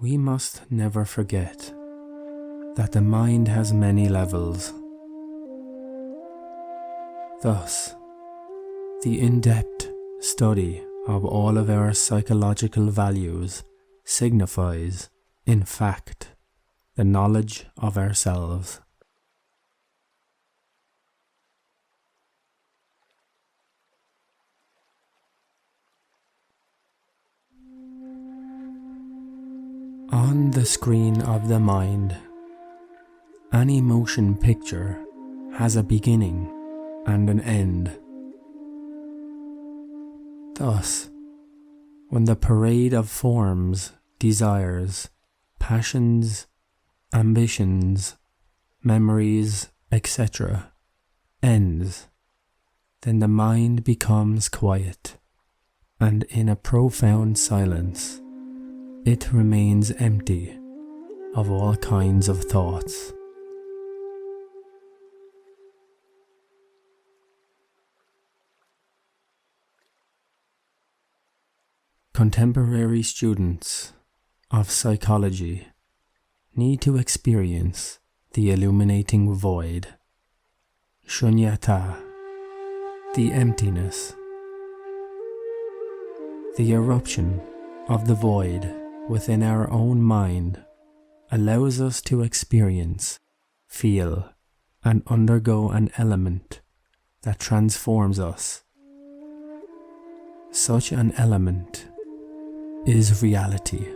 we must never forget that the mind has many levels. Thus, the in-depth study of all of our psychological values signifies, in fact, the knowledge of ourselves. On the screen of the mind, any motion picture has a beginning and an end. Thus, when the parade of forms, desires, passions, ambitions, memories, etc. ends, then the mind becomes quiet, and in a profound silence, it remains empty of all kinds of thoughts. Contemporary students of psychology need to experience the illuminating void, shunyata, the emptiness. The eruption of the void within our own mind allows us to experience, feel, and undergo an element that transforms us. Such an element is reality.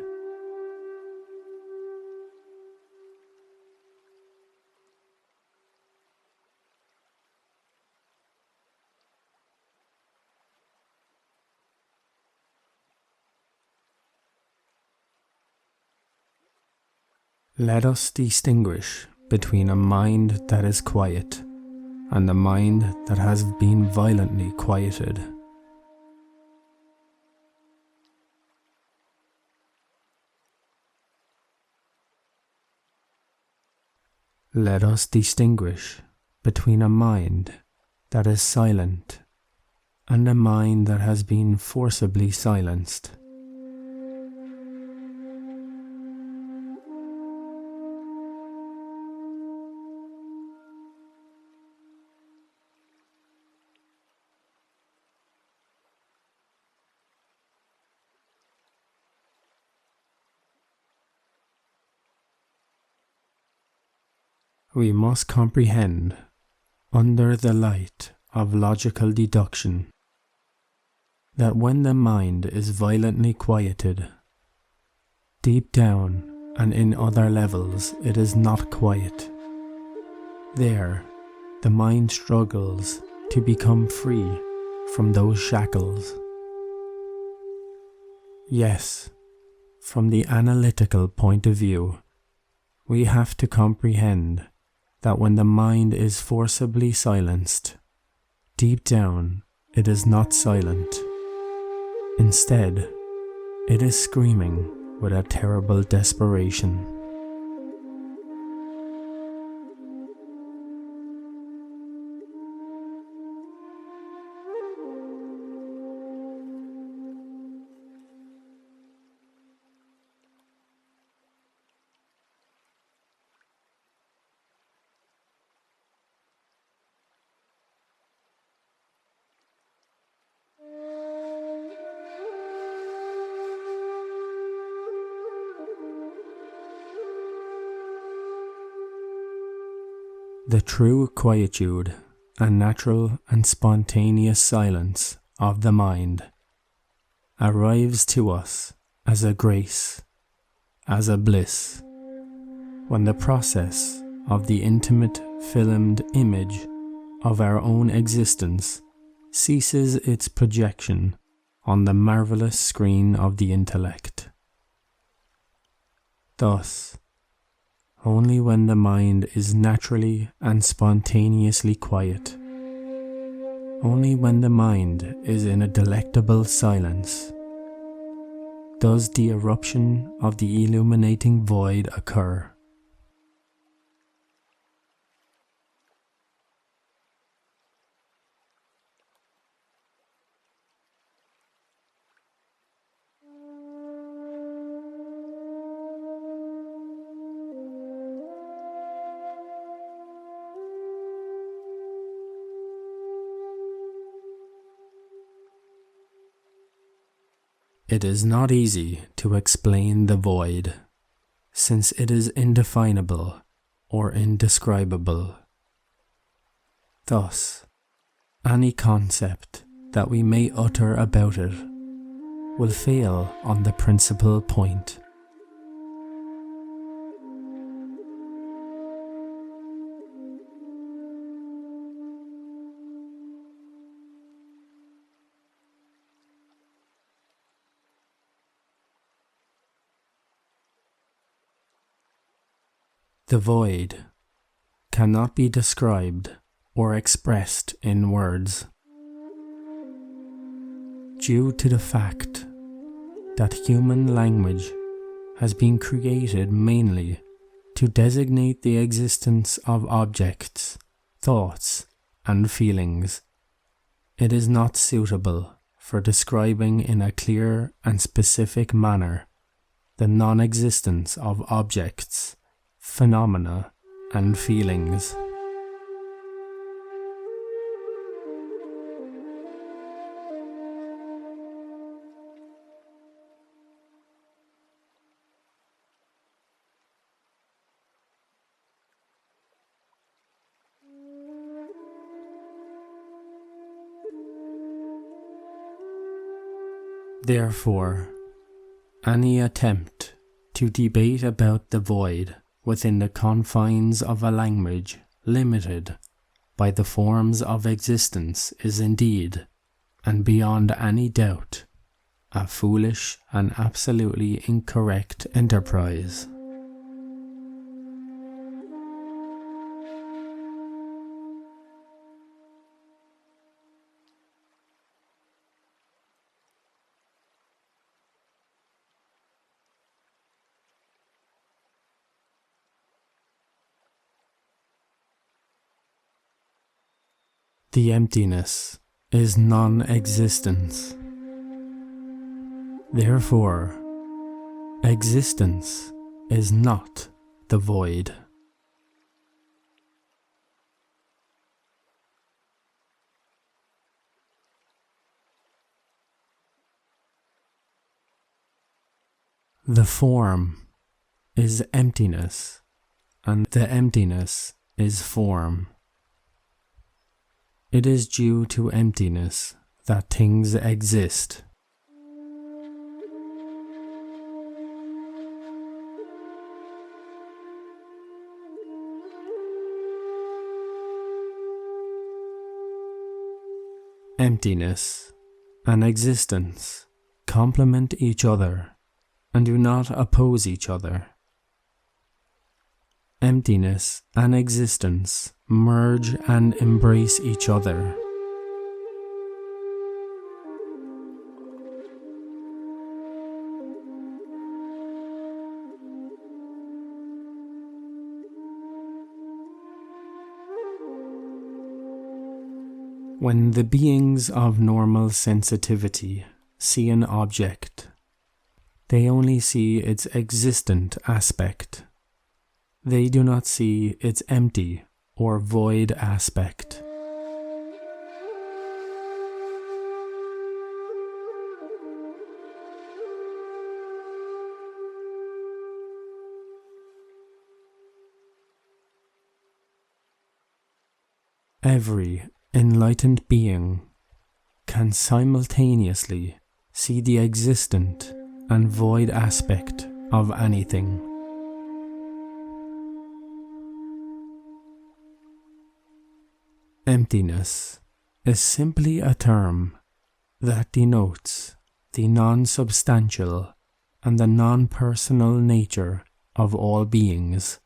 Let us distinguish between a mind that is quiet and the mind that has been violently quieted. Let us distinguish between a mind that is silent and a mind that has been forcibly silenced. We must comprehend, under the light of logical deduction, that when the mind is violently quieted, deep down and in other levels it is not quiet. There, the mind struggles to become free from those shackles. Yes, from the analytical point of view, we have to comprehend that when the mind is forcibly silenced, deep down it is not silent. Instead, it is screaming with a terrible desperation. The true quietude and natural and spontaneous silence of the mind arrives to us as a grace, as a bliss, when the process of the intimate filmed image of our own existence ceases its projection on the marvelous screen of the intellect. Thus, only when the mind is naturally and spontaneously quiet, only when the mind is in a delectable silence, does the eruption of the illuminating void occur. It is not easy to explain the void, since it is indefinable or indescribable. Thus, any concept that we may utter about it will fail on the principal point. The void cannot be described or expressed in words, due to the fact that human language has been created mainly to designate the existence of objects, thoughts, and feelings. It is not suitable for describing in a clear and specific manner the non-existence of objects, phenomena, and feelings. Therefore, any attempt to debate about the void within the confines of a language limited by the forms of existence is indeed, and beyond any doubt, a foolish and absolutely incorrect enterprise. The emptiness is non-existence. Therefore, existence is not the void. The form is emptiness, and the emptiness is form. It is due to emptiness that things exist. Emptiness and existence complement each other and do not oppose each other. Emptiness and existence merge and embrace each other. When the beings of normal sensitivity see an object, they only see its existent aspect. They do not see its empty or void aspect. Every enlightened being can simultaneously see the existent and void aspect of anything. Emptiness is simply a term that denotes the non-substantial and the non-personal nature of all beings,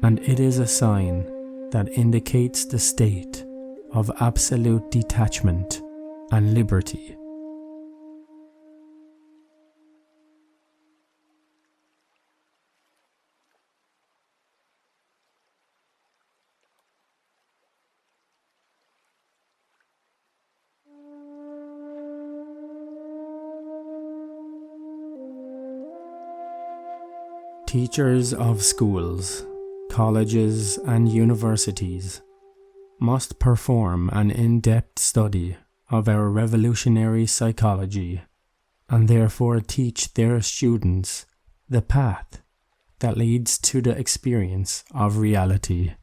and it is a sign that indicates the state of absolute detachment and liberty. Teachers of schools, colleges, and universities must perform an in-depth study of our revolutionary psychology and therefore teach their students the path that leads to the experience of reality.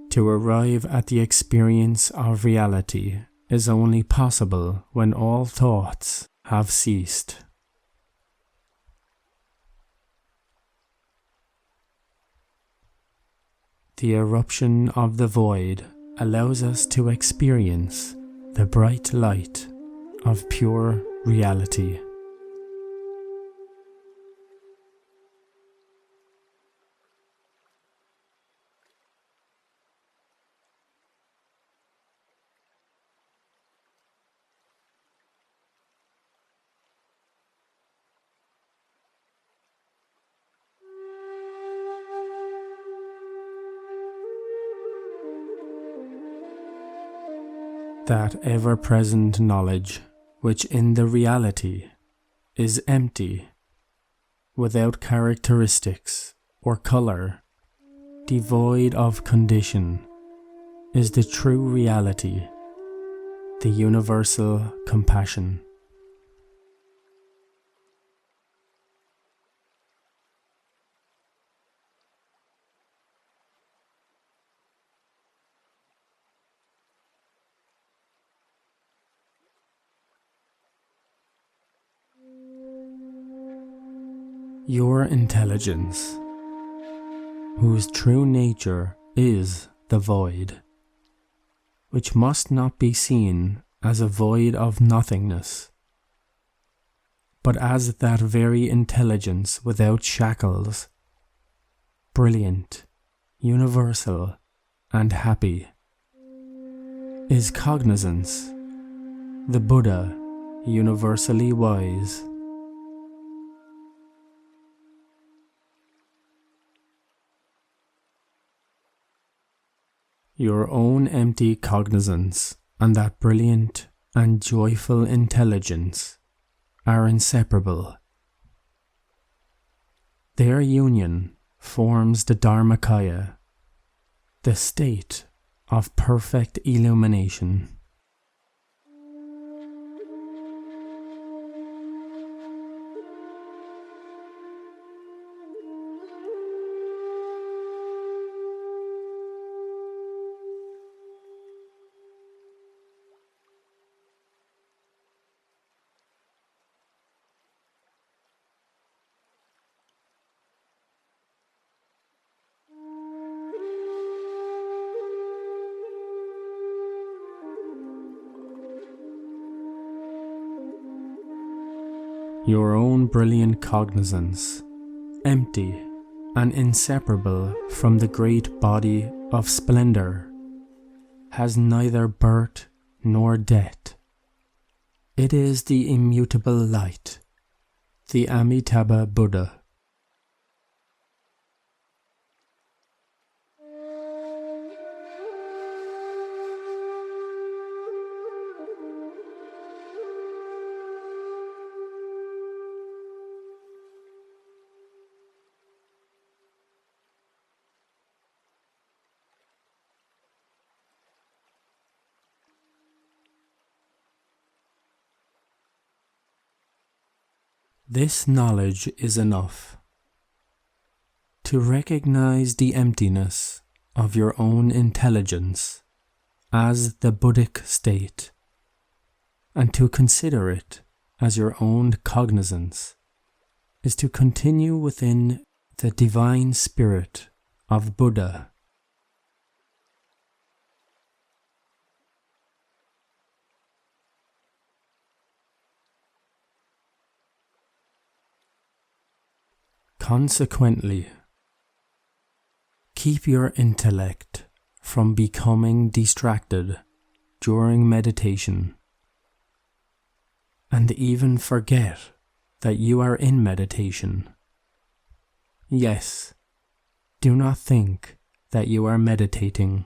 To arrive at the experience of reality is only possible when all thoughts have ceased. The eruption of the void allows us to experience the bright light of pure reality. That ever-present knowledge, which in the reality is empty, without characteristics or color, devoid of condition, is the true reality, the universal compassion. Your intelligence, whose true nature is the void, which must not be seen as a void of nothingness, but as that very intelligence without shackles, brilliant, universal, and happy, is cognizance, the Buddha universally wise. Your own empty cognizance and that brilliant and joyful intelligence are inseparable. Their union forms the Dharmakaya, the state of perfect illumination. Your own brilliant cognizance, empty and inseparable from the great body of splendor, has neither birth nor death. It is the immutable light, the Amitabha Buddha. This knowledge is enough to recognize the emptiness of your own intelligence as the Buddhic state, and to consider it as your own cognizance is to continue within the divine spirit of Buddha. Consequently, keep your intellect from becoming distracted during meditation, and even forget that you are in meditation. Yes, do not think that you are meditating,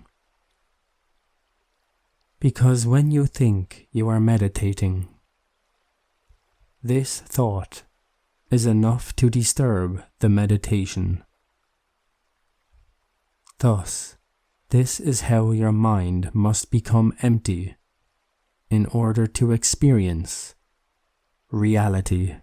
because when you think you are meditating, this thought is enough to disturb the meditation. Thus, this is how your mind must become empty in order to experience reality.